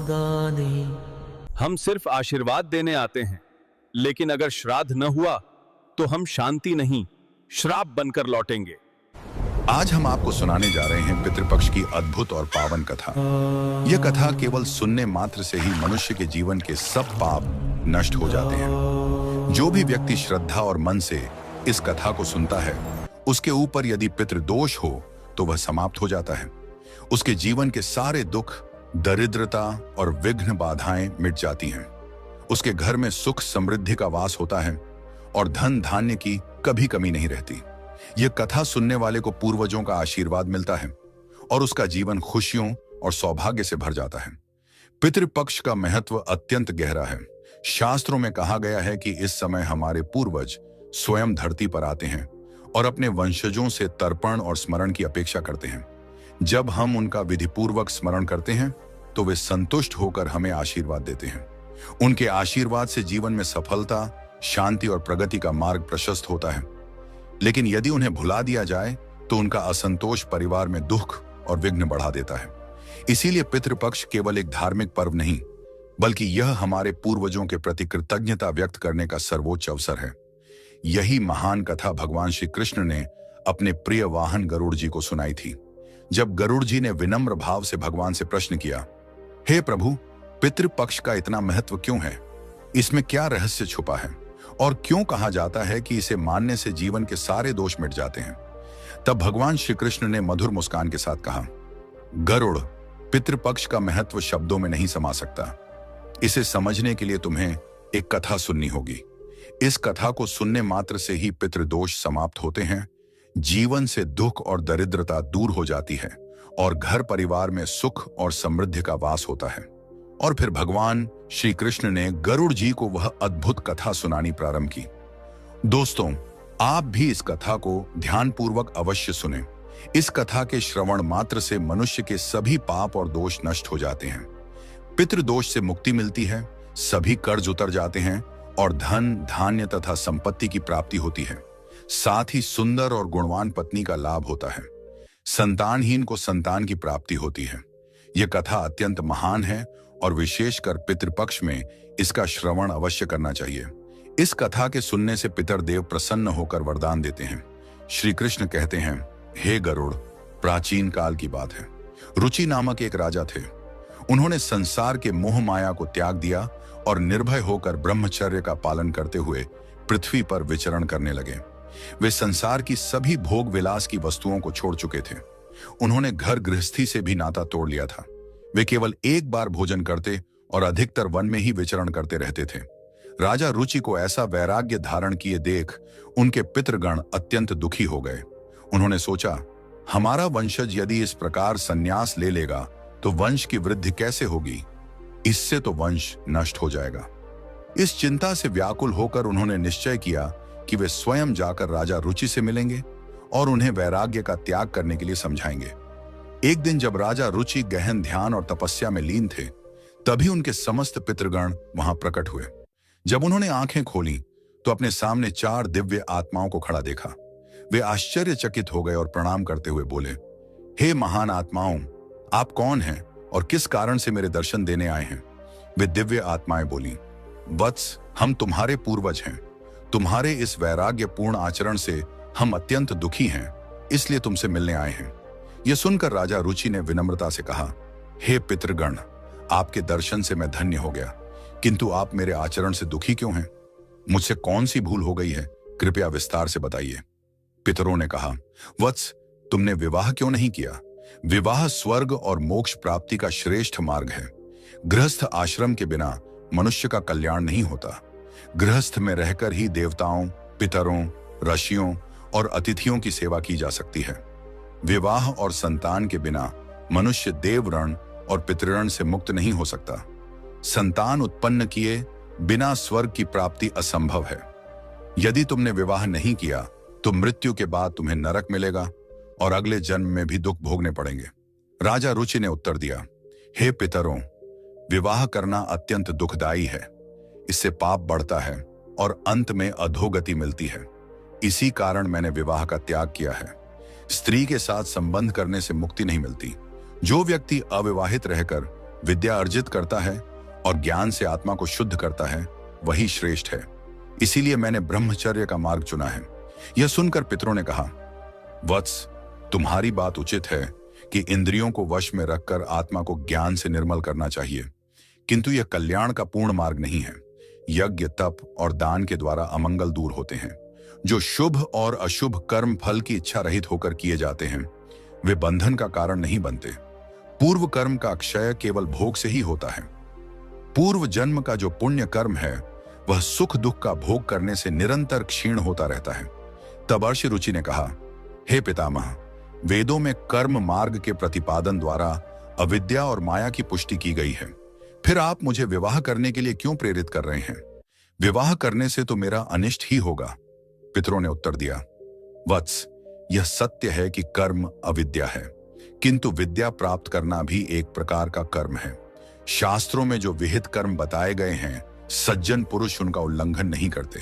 समादाने। हम सिर्फ आशीर्वाद देने आते हैं, लेकिन अगर श्राद्ध न हुआ तो हम शांति नहीं, श्राप बनकर लौटेंगे। आज हम आपको सुनाने जा रहे हैं पितृपक्ष की अद्भुत और पावन कथा। यह कथा केवल सुनने मात्र से ही मनुष्य के जीवन के सब पाप नष्ट हो जाते हैं। जो भी व्यक्ति श्रद्धा और मन से इस कथा को सुनता है, उसके ऊपर यदि पितृदोष हो तो वह समाप्त हो जाता है। उसके जीवन के सारे दुख, दरिद्रता और विघ्न बाधाएं मिट जाती हैं। उसके घर में सुख समृद्धि का वास होता है और धन धान्य की कभी कमी नहीं रहती। यह कथा सुनने वाले को पूर्वजों का आशीर्वाद मिलता है और उसका जीवन खुशियों और सौभाग्य से भर जाता है। पितृपक्ष का महत्व अत्यंत गहरा है। शास्त्रों में कहा गया है कि इस समय हमारे पूर्वज स्वयं धरती पर आते हैं और अपने वंशजों से तर्पण और स्मरण की अपेक्षा करते हैं। जब हम उनका विधिपूर्वक स्मरण करते हैं तो वे संतुष्ट होकर हमें आशीर्वाद देते हैं। उनके आशीर्वाद से जीवन में सफलता, शांति और प्रगति का मार्ग प्रशस्त होता है। लेकिन यदि उन्हें भुला दिया जाए तो उनका असंतोष परिवार में दुख और विघ्न बढ़ा देता है। इसीलिए पितृपक्ष केवल एक धार्मिक पर्व नहीं, बल्कि यह हमारे पूर्वजों के प्रति कृतज्ञता व्यक्त करने का सर्वोच्च अवसर है। यही महान कथा भगवान श्री कृष्ण ने अपने प्रिय वाहन गरुड़ जी को सुनाई थी। जब गरुड़ जी ने विनम्र भाव से भगवान से प्रश्न किया, हे प्रभु, पितृपक्ष का इतना महत्व क्यों है? इसमें क्या रहस्य छुपा है और क्यों कहा जाता है कि इसे मानने से जीवन के सारे दोष मिट जाते हैं? तब भगवान श्री कृष्ण ने मधुर मुस्कान के साथ कहा, गरुड़, पितृपक्ष का महत्व शब्दों में नहीं समा सकता। इसे समझने के लिए तुम्हें एक कथा सुननी होगी। इस कथा को सुनने मात्र से ही पितृदोष समाप्त होते हैं, जीवन से दुख और दरिद्रता दूर हो जाती है और घर परिवार में सुख और समृद्धि का वास होता है। और फिर भगवान श्री कृष्ण ने गरुड़ जी को वह अद्भुत कथा सुनानी प्रारंभ की। दोस्तों, आप भी इस कथा को ध्यानपूर्वक अवश्य सुने। इस कथा के श्रवण मात्र से मनुष्य के सभी पाप और दोष नष्ट हो जाते हैं। पितृदोष से मुक्ति मिलती है, सभी कर्ज उतर जाते हैं और धन, धान्य तथा संपत्ति की प्राप्ति होती है। साथ ही सुंदर और गुणवान पत्नी का लाभ होता है। संतानहीन को संतान की प्राप्ति होती है। यह कथा अत्यंत महान है और विशेषकर पितृपक्ष में इसका श्रवण अवश्य करना चाहिए। इस कथा के सुनने से पितरदेव प्रसन्न होकर वरदान देते हैं। श्री कृष्ण कहते हैं, हे गरुड़, प्राचीन काल की बात है। रुचि नामक एक राजा थे। उन्होंने संसार के मोह माया को त्याग दिया और निर्भय होकर ब्रह्मचर्य का पालन करते हुए पृथ्वी पर विचरण करने लगे। वे संसार की सभी भोग विलास की वस्तुओं को छोड़ चुके थे। उन्होंने घर गृहस्थी से भी नाता तोड़ लिया था। वे केवल एक बार भोजन करते और अधिकतर वन में ही विचरण करते रहते थे। राजा रुचि को ऐसा वैराग्य धारण किए देख उनके पितृगण अत्यंत दुखी हो गए। उन्होंने सोचा, हमारा वंशज यदि इस प्रकार संन्यास ले लेगा तो वंश की वृद्धि कैसे होगी? इससे तो वंश नष्ट हो जाएगा। इस चिंता से व्याकुल होकर उन्होंने निश्चय किया कि वे स्वयं जाकर राजा रुचि से मिलेंगे और उन्हें वैराग्य का त्याग करने के लिए समझाएंगे। एक दिन जब राजा रुचि गहन ध्यान और तपस्या में लीन थे, तभी उनके समस्त पितृगण वहां प्रकट हुए। जब उन्होंने आंखें खोली तो अपने सामने 4 दिव्य आत्माओं को खड़ा देखा। वे आश्चर्यचकित हो गए और प्रणाम करते हुए बोले, हे महान आत्माओं, आप कौन हैं और किस कारण से मेरे दर्शन देने आए हैं? वे दिव्य आत्माएं बोली, वत्स, हम तुम्हारे पूर्वज हैं। तुम्हारे इस वैराग्यपूर्ण आचरण से हम अत्यंत दुखी हैं, इसलिए तुमसे मिलने आए हैं। यह सुनकर राजा रुचि ने विनम्रता से कहा, हे पितृगण, आपके दर्शन से मैं धन्य हो गया, किंतु आप मेरे आचरण से दुखी क्यों हैं? मुझसे कौन सी भूल हो गई है? कृपया विस्तार से बताइए। पितरों ने कहा, वत्स, तुमने विवाह क्यों नहीं किया? विवाह स्वर्ग और मोक्ष प्राप्ति का श्रेष्ठ मार्ग है। गृहस्थ आश्रम के बिना मनुष्य का कल्याण नहीं होता। गृहस्थ में रहकर ही देवताओं, पितरों, ऋषियों और अतिथियों की सेवा की जा सकती है। विवाह और संतान के बिना मनुष्य देवऋण और पितृऋण से मुक्त नहीं हो सकता। संतान उत्पन्न किए बिना स्वर्ग की प्राप्ति असंभव है। यदि तुमने विवाह नहीं किया तो मृत्यु के बाद तुम्हें नरक मिलेगा और अगले जन्म में भी दुख भोगने पड़ेंगे। राजा रुचि ने उत्तर दिया, हे पितरों, विवाह करना अत्यंत दुखदायी है। इससे पाप बढ़ता है और अंत में अधोगति मिलती है। इसी कारण मैंने विवाह का त्याग किया है। स्त्री के साथ संबंध करने से मुक्ति नहीं मिलती। जो व्यक्ति अविवाहित रहकर विद्या अर्जित करता है और ज्ञान से आत्मा को शुद्ध करता है, वही श्रेष्ठ है। इसीलिए मैंने ब्रह्मचर्य का मार्ग चुना है। यह सुनकर पितरों ने कहा, वत्स, तुम्हारी बात उचित है कि इंद्रियों को वश में रखकर आत्मा को ज्ञान से निर्मल करना चाहिए, किंतु यह कल्याण का पूर्ण मार्ग नहीं है। यज्ञ, तप और दान के द्वारा अमंगल दूर होते हैं। जो शुभ और अशुभ कर्म फल की इच्छा रहित होकर किए जाते हैं, वे बंधन का कारण नहीं बनते। पूर्व कर्म का क्षय केवल भोग से ही होता है। पूर्व जन्म का जो पुण्य कर्म है, वह सुख दुख का भोग करने से निरंतर क्षीण होता रहता है। तब अर्षि रुचि ने कहा, हे पितामह, वेदों में कर्म मार्ग के प्रतिपादन द्वारा अविद्या और माया की पुष्टि की गई है। फिर आप मुझे विवाह करने के लिए क्यों प्रेरित कर रहे हैं? विवाह करने से तो मेरा अनिष्ट ही होगा। पितरों ने उत्तर दिया, वत्स, यह सत्य है कि कर्म अविद्या है, किंतु विद्या प्राप्त करना भी एक प्रकार का कर्म है। शास्त्रों में जो विहित कर्म बताए गए हैं, सज्जन पुरुष उनका उल्लंघन नहीं करते।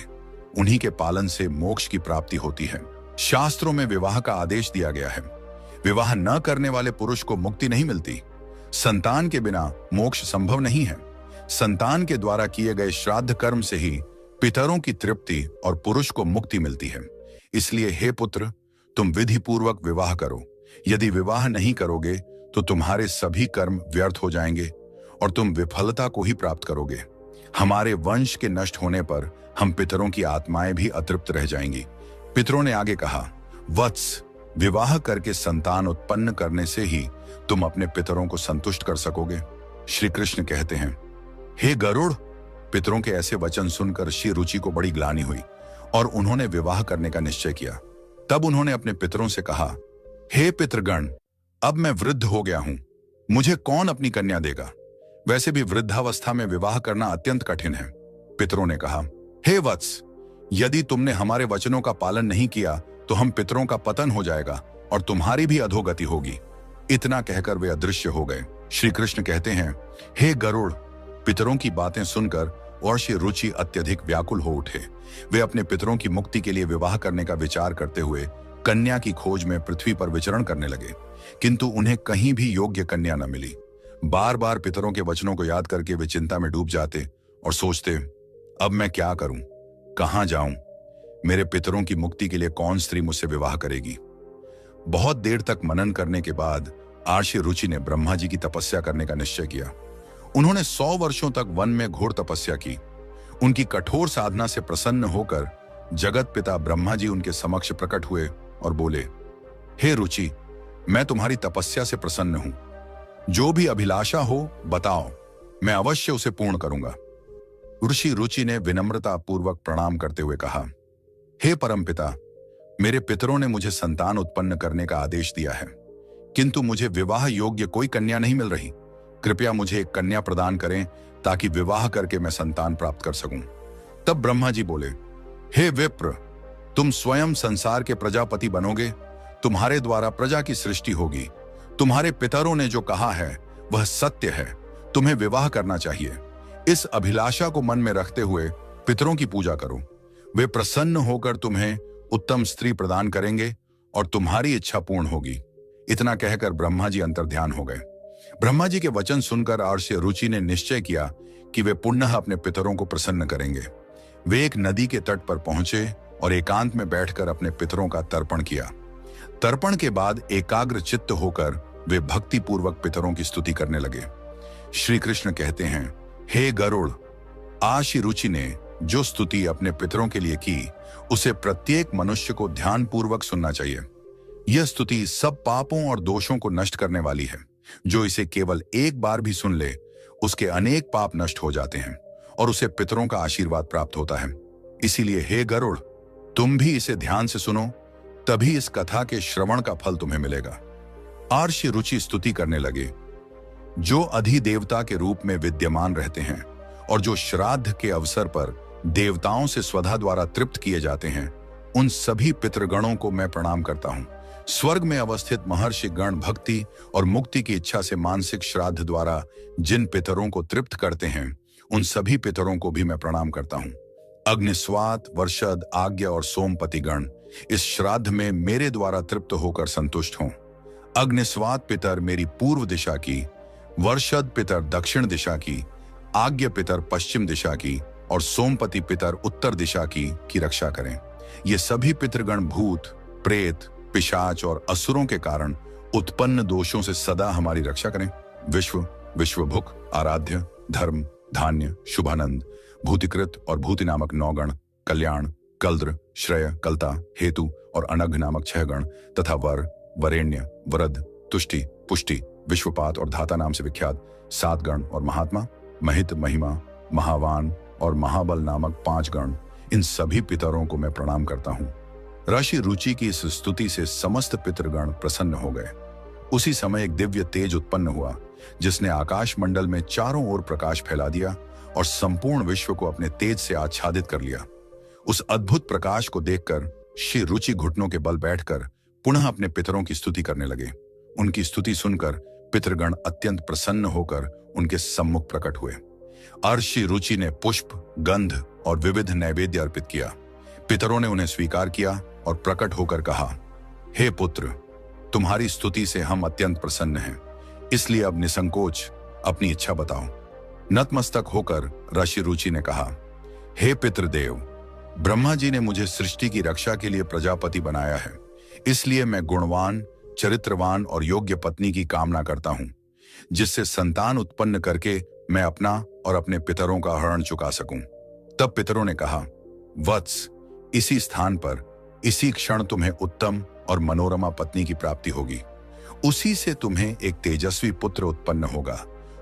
उन्हीं के पालन से मोक्ष की प्राप्ति होती है। शास्त्रों में विवाह का आदेश दिया गया है। विवाह न करने वाले पुरुष को मुक्ति नहीं मिलती। संतान के बिना मोक्ष संभव नहीं है। संतान के द्वारा किए गए श्राद्ध कर्म से ही पितरों की तृप्ति और पुरुष को मुक्ति मिलती है। इसलिए हे पुत्र, तुम विधि पूर्वक विवाह करो। यदि विवाह नहीं करोगे तो तुम्हारे सभी कर्म व्यर्थ हो जाएंगे और तुम विफलता को ही प्राप्त करोगे। हमारे वंश के नष्ट होने पर हम पितरों की आत्माएं भी अतृप्त रह जाएंगी। पितरों ने आगे कहा, वत्स, विवाह करके संतान उत्पन्न करने से ही तुम अपने पितरों को संतुष्ट कर सकोगे। श्री कृष्ण कहते हैं, हे गरुड़। पितरों के ऐसे वचन सुनकर श्री रुचि को बड़ी ग्लानि हुई और उन्होंने विवाह करने का निश्चय किया। तब उन्होंने अपने पितरों से कहा, हे पितृगण, अब मैं वृद्ध हो गया हूं, मुझे कौन अपनी कन्या देगा? वैसे भी वृद्धावस्था में विवाह करना अत्यंत कठिन है। पितरों ने कहा, हे वत्स, यदि तुमने हमारे वचनों का पालन नहीं किया तो हम पितरों का पतन हो जाएगा और तुम्हारी भी अधोगति होगी। इतना कहकर वे अदृश्य हो गए। श्री कृष्ण कहते हैं, हे गरुड़। पितरों की बातें सुनकर और श्री रुचि अत्यधिक व्याकुल हो उठे। वे अपने पितरों की मुक्ति के लिए विवाह करने का विचार करते हुए कन्या की खोज में पृथ्वी पर विचरण करने लगे, किंतु उन्हें कहीं भी योग्य कन्या न मिली। बार बार पितरों के वचनों को याद करके वे चिंता में डूब जाते और सोचते, अब मैं क्या करूं, कहां जाऊं? मेरे पितरों की मुक्ति के लिए कौन स्त्री मुझसे विवाह करेगी? बहुत देर तक मनन करने के बाद आर्षि रुचि ने ब्रह्मा जी की तपस्या करने का निश्चय किया। उन्होंने 100 वर्षों तक वन में घोर तपस्या की। उनकी कठोर साधना से प्रसन्न होकर जगत पिता ब्रह्मा जी उनके समक्ष प्रकट हुए और बोले, हे रुचि, मैं तुम्हारी तपस्या से प्रसन्न हूं। जो भी अभिलाषा हो बताओ, मैं अवश्य उसे पूर्ण करूंगा। ऋषि रुचि ने विनम्रता पूर्वक प्रणाम करते हुए कहा, हे परमपिता, मेरे पितरों ने मुझे संतान उत्पन्न करने का आदेश दिया है, किंतु मुझे विवाह योग्य कोई कन्या नहीं मिल रही। कृपया मुझे एक कन्या प्रदान करें ताकि विवाह करके मैं संतान प्राप्त कर सकूं। तब ब्रह्मा जी बोले, हे विप्र, तुम स्वयं संसार के प्रजापति बनोगे। तुम्हारे द्वारा प्रजा की सृष्टि होगी। तुम्हारे पितरों ने जो कहा है वह सत्य है। तुम्हें विवाह करना चाहिए। इस अभिलाषा को मन में रखते हुए पितरों की पूजा करो। वे प्रसन्न होकर तुम्हें उत्तम स्त्री प्रदान करेंगे और तुम्हारी इच्छा पूर्ण होगी। इतना कहकर ब्रह्मा जी अंतर्ध्यान हो गए। ब्रह्मा जी के वचन सुनकर आर्षि रुचि ने निश्चय किया कि वे पुनः अपने पितरों को प्रसन्न करेंगे। वे एक नदी के तट पर पहुंचे और एकांत में बैठकर अपने पितरों का तर्पण किया। तर्पण के बाद एकाग्र चित्त होकर वे भक्ति पूर्वक पितरों की स्तुति करने लगे। श्री कृष्ण कहते हैं, हे गरुड़, आर्षि रुचि ने जो स्तुति अपने पितरों के लिए की, उसे प्रत्येक मनुष्य को ध्यान पूर्वक सुनना चाहिए। यह स्तुति सब पापों और दोषों को नष्ट करने वाली है। जो इसे केवल एक बार भी सुन ले, उसके अनेक पाप नष्ट हो जाते हैं और उसे पितरों का आशीर्वाद प्राप्त होता है। इसीलिए हे गरुड़, तुम भी इसे ध्यान से सुनो, तभी इस कथा के श्रवण का फल तुम्हें मिलेगा। आर्षि रुचि स्तुति करने लगे। जो अधिदेवता के रूप में विद्यमान रहते हैं और जो श्राद्ध के अवसर पर देवताओं से स्वधा द्वारा तृप्त किए जाते हैं, उन सभी पितृगणों को मैं प्रणाम करता हूं। स्वर्ग में अवस्थित महर्षि गण भक्ति और मुक्ति की इच्छा से मानसिक श्राद्ध द्वारा जिन पितरों को तृप्त करते हैं, उन सभी पितरों को भी मैं प्रणाम करता हूं। अग्निस्वात, वर्षद, आज्ञा और सोमपति गण इस श्राद्ध में मेरे द्वारा तृप्त होकर संतुष्ट हों। अग्निस्वात पितर मेरी पूर्व दिशा की, वर्षद पितर दक्षिण दिशा की, आज्ञ पितर पश्चिम दिशा की और सोमपति पितर उत्तर दिशा की रक्षा करें। ये सभी पितृगण भूत, प्रेत, पिशाच और असुरों के कारण उत्पन्न दोषों से सदा हमारी रक्षा करें। विश्व, विश्वभुक, आराध्य, धर्म, धान्य, शुभानंद, भूतिकृत और भूति नामक 9 गण, कल्याण, कल्द्र, श्रेय, कलता, हेतु और अनघ नामक 6 गण तथा वर, वरेण्य, वरद, तुष्टि, पुष्टि, विश्वपात और धाता नाम से विख्यात 7 गण और महात्मा, महित, महिमा, महावान और महाबल नामक 5 गण, इन सभी पितरों को मैं प्रणाम करता हूं। ऋषि रुचि की इस स्तुति से समस्त पितृगण प्रसन्न हो गए। उसी समय एक दिव्य तेज उत्पन्न हुआ जिसने आकाश मंडल में चारों ओर प्रकाश फैला दिया और संपूर्ण विश्व को अपने तेज से आच्छादित कर लिया। उस अद्भुत प्रकाश को देखकर श्री रुचि घुटनों के बल बैठकर पुनः अपने पितरों की स्तुति करने लगे। उनकी स्तुति सुनकर पितृगण अत्यंत प्रसन्न होकर उनके सम्मुख प्रकट हुए। अर्षि रुचि ने पुष्प, गंध और विविध नैवेद्य अर्पित किया। पितरों ने उन्हें स्वीकार किया और प्रकट होकर कहा, हे पुत्र, तुम्हारी स्तुति से हम अत्यंत प्रसन्न हैं, इसलिए अब निसंकोच अपनी इच्छा बताओ। नतमस्तक होकर ऋषि रुचि ने कहा, हे पितृदेव, ब्रह्मा जी ने मुझे सृष्टि की रक्षा के लिए प्रजापति बनाया है, इसलिए मैं गुणवान, चरित्रवान और योग्य पत्नी की कामना करता हूं, जिससे संतान उत्पन्न करके मैं अपना और अपने पितरों का हरण चुका सकूं। तब पितरों ने कहा, वत्स, इसी स्थान पर इसी क्षण तुम्हें उत्तम और मनोरमा पत्नी की प्राप्ति होगी। उसी से तुम्हें एक तेजस्वी पुत्र उत्पन्न होगा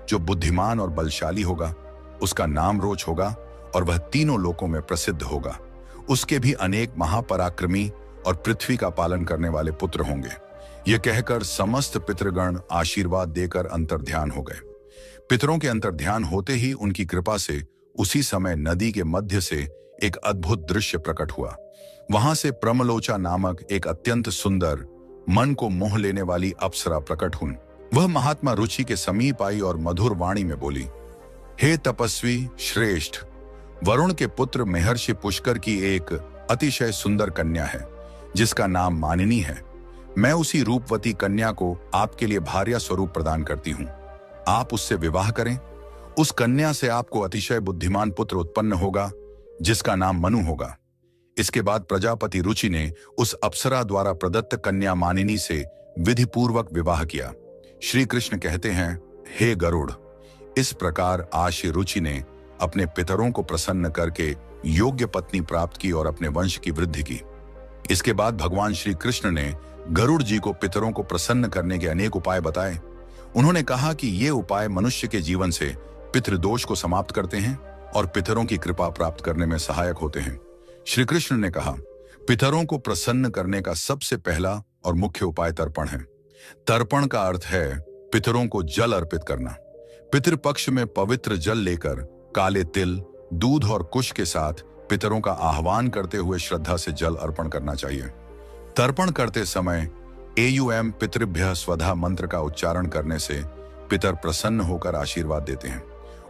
जो बुद्धिमान और बलशाली होगा। उसका नाम रोच होगा और वह तीनों लोकों में प्रसिद्ध होगा। उसके भी अनेक महापराक्रमी और पृथ्वी का पालन करने वाले पुत्र होंगे। यह कहकर समस्त पितृगण आशीर्वाद देकर अंतर्ध्यान हो गए। पितरों के अंतर्ध्यान होते ही उनकी कृपा से उसी समय नदी के मध्य से एक अद्भुत दृश्य प्रकट हुआ। वहां से प्रमलोचा नामक एक अत्यंत सुंदर, मन को मोह लेने वाली अप्सरा प्रकट हुई। वह महात्मा रुचि के समीप आई और मधुर वाणी में बोली, हे तपस्वी श्रेष्ठ, वरुण के पुत्र महर्षि पुष्कर की एक अतिशय सुंदर कन्या है जिसका नाम मानिनी है। मैं उसी रूपवती कन्या को आपके लिए भार्या स्वरूप प्रदान करती हूं। आप उससे विवाह करें। उस कन्या से आपको अतिशय बुद्धिमान पुत्र उत्पन्न होगा जिसका नाम मनु होगा। इसके बाद प्रजापति रुचि ने उस अप्सरा द्वारा प्रदत्त कन्या मानिनी से विधि पूर्वक विवाह किया। श्री कृष्ण कहते हैं, हे गरुड़, इस प्रकार आशी रुचि ने अपने पितरों को प्रसन्न करके योग्य पत्नी प्राप्त की और अपने वंश की वृद्धि की। इसके बाद भगवान श्री कृष्ण ने गरुड़ जी को पितरों को प्रसन्न करने के अनेक उपाय बताए। उन्होंने कहा कि ये उपाय मनुष्य के जीवन से पितृदोष को समाप्त करते हैं और पितरों की कृपा प्राप्त करने में सहायक होते हैं। श्री कृष्ण ने कहा, पितरों को प्रसन्न करने का सबसे पहला और मुख्य उपाय तर्पण है। तर्पण का अर्थ है पितरों को जल अर्पित करना। पितृपक्ष में पवित्र जल लेकर काले तिल, दूध और कुश के साथ पितरों का आह्वान करते हुए श्रद्धा से जल अर्पण करना चाहिए। तर्पण करते समय एयुएम पितृभ्यः स्वधा मंत्र का उच्चारण करने से पितर प्रसन्न होकर आशीर्वाद देते हैं।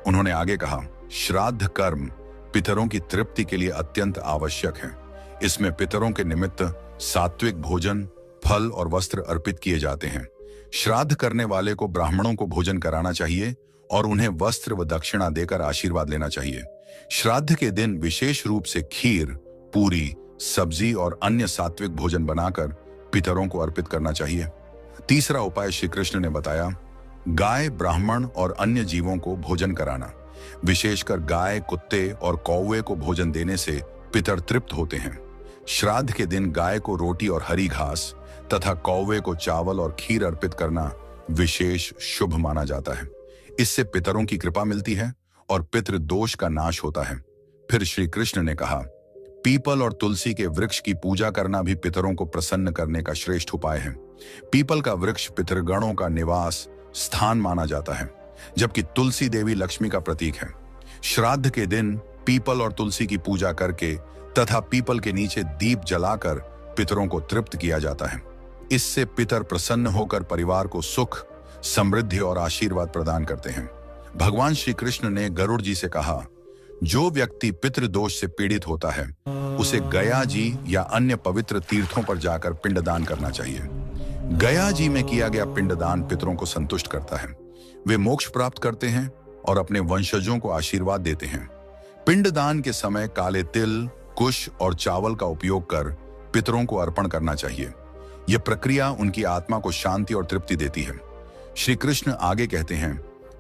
उन्होंने आगे कहा, श्राद्ध कर्म पितरों की तृप्ति के लिए अत्यंत आवश्यक है। इसमें पितरों के निमित्त सात्विक भोजन, फल और वस्त्र अर्पित किए जाते हैं। श्राद्ध करने वाले को ब्राह्मणों को भोजन कराना चाहिए और उन्हें वस्त्र व दक्षिणा देकर आशीर्वाद लेना चाहिए। श्राद्ध के दिन विशेष रूप से खीर, पूरी, सब्जी और अन्य सात्विक भोजन बनाकर पितरों को अर्पित करना चाहिए। तीसरा उपाय श्री कृष्ण ने बताया, गाय, ब्राह्मण और अन्य जीवों को भोजन कराना। विशेषकर गाय, कुत्ते और कौवे को भोजन देने से पितर तृप्त होते हैं। श्राद्ध के दिन गाय को रोटी और हरी घास तथा कौवे को चावल और खीर अर्पित करना विशेष शुभ माना जाता है। इससे पितरों की कृपा मिलती है और पितृ दोष का नाश होता है। फिर श्री कृष्ण ने कहा, पीपल और तुलसी के वृक्ष की पूजा करना भी पितरों को प्रसन्न करने का श्रेष्ठ उपाय है। पीपल का वृक्ष पितृगणों का निवास स्थान माना जाता है, जबकि तुलसी देवी लक्ष्मी का प्रतीक है। श्राद्ध के दिन पीपल और तुलसी की पूजा करके तथा पीपल के नीचे दीप जलाकर पितरों को तृप्त किया जाता है। इससे पितर प्रसन्न होकर परिवार को सुख, समृद्धि और आशीर्वाद प्रदान करते हैं। भगवान श्री कृष्ण ने गरुड़ जी से कहा, जो व्यक्ति पितृदोष से पीड़ित होता है उसे गया जी या अन्य पवित्र तीर्थों पर जाकर पिंडदान करना चाहिए। गया जी में किया गया पिंडदान पितरों को संतुष्ट करता है। वे मोक्ष प्राप्त करते हैं और अपने वंशजों को आशीर्वाद देते हैं। पिंडदान के समय काले तिल, कुश और चावल का उपयोग कर पितरों को अर्पण करना चाहिए। यह प्रक्रिया उनकी आत्मा को शांति और तृप्ति देती है। श्री कृष्ण आगे कहते हैं,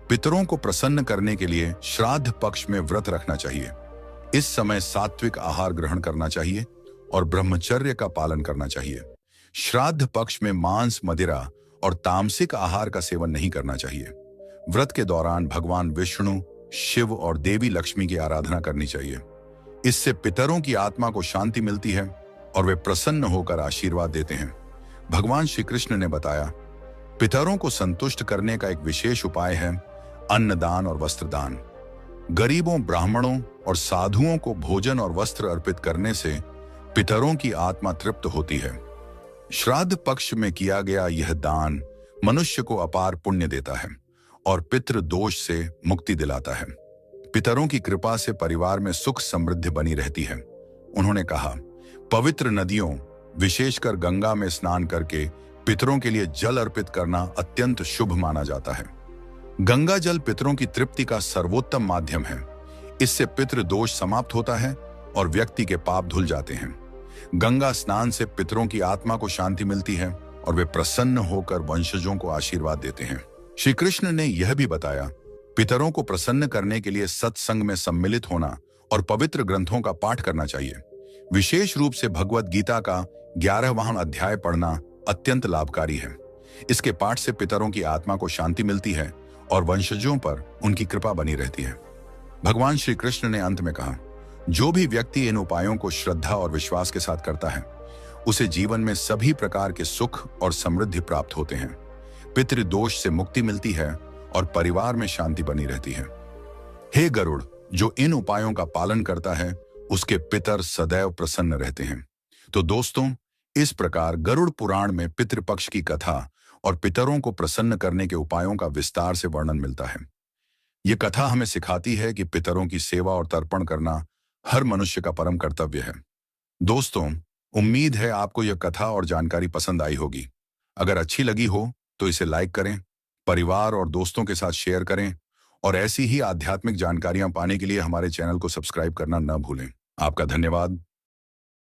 पितरों को प्रसन्न करने के लिए श्राद्ध पक्ष में व्रत रखना चाहिए। इस समय सात्विक आहार ग्रहण करना चाहिए और ब्रह्मचर्य का पालन करना चाहिए। श्राद्ध पक्ष में मांस, मदिरा और तामसिक आहार का सेवन नहीं करना चाहिए। व्रत के दौरान भगवान विष्णु, शिव और देवी लक्ष्मी की आराधना करनी चाहिए। इससे पितरों की आत्मा को शांति मिलती है और वे प्रसन्न होकर आशीर्वाद देते हैं। भगवान श्री कृष्ण ने बताया, पितरों को संतुष्ट करने का एक विशेष उपाय है अन्नदान और वस्त्रदान। गरीबों, ब्राह्मणों और साधुओं को भोजन और वस्त्र अर्पित करने से पितरों की आत्मा तृप्त होती है। श्राद्ध पक्ष में किया गया यह दान मनुष्य को अपार पुण्य देता है और पितृ दोष से मुक्ति दिलाता है। पितरों की कृपा से परिवार में सुख समृद्धि बनी रहती है। उन्होंने कहा, पवित्र नदियों, विशेषकर गंगा में स्नान करके पितरों के लिए जल अर्पित करना अत्यंत शुभ माना जाता है। गंगा जल पितरों की तृप्ति का सर्वोत्तम माध्यम है। इससे पितृ दोष समाप्त होता है और व्यक्ति के पाप धुल जाते हैं। गंगा स्नान से पितरों की आत्मा को शांति मिलती है और वे प्रसन्न होकर वंशजों को आशीर्वाद देते हैं। श्री कृष्ण ने यह भी बताया, पितरों को प्रसन्न करने के लिए सत्संग में सम्मिलित होना और पवित्र ग्रंथों का पाठ करना चाहिए। विशेष रूप से भगवत गीता का 11वां अध्याय पढ़ना अत्यंत लाभकारी है। इसके पाठ से पितरों की आत्मा को शांति मिलती है और वंशजों पर उनकी कृपा बनी रहती है। भगवान श्री कृष्ण ने अंत में कहा, जो भी व्यक्ति इन उपायों को श्रद्धा और विश्वास के साथ करता है, उसे जीवन में सभी प्रकार के सुख और समृद्धि प्राप्त होते हैं। पितृदोष से मुक्ति मिलती है और परिवार में शांति बनी रहती है। हे गरुड़, जो इन उपायों का पालन करता है, उसके पितर सदैव प्रसन्न रहते हैं। तो दोस्तों, इस प्रकार गरुड़ पुराण में पितृपक्ष की कथा और पितरों को प्रसन्न करने के उपायों का विस्तार से वर्णन मिलता है। यह कथा हमें सिखाती है कि पितरों की सेवा और तर्पण करना हर मनुष्य का परम कर्तव्य है। दोस्तों, उम्मीद है आपको यह कथा और जानकारी पसंद आई होगी। अगर अच्छी लगी हो तो इसे लाइक करें, परिवार और दोस्तों के साथ शेयर करें और ऐसी ही आध्यात्मिक जानकारियां पाने के लिए हमारे चैनल को सब्सक्राइब करना न भूलें। आपका धन्यवाद।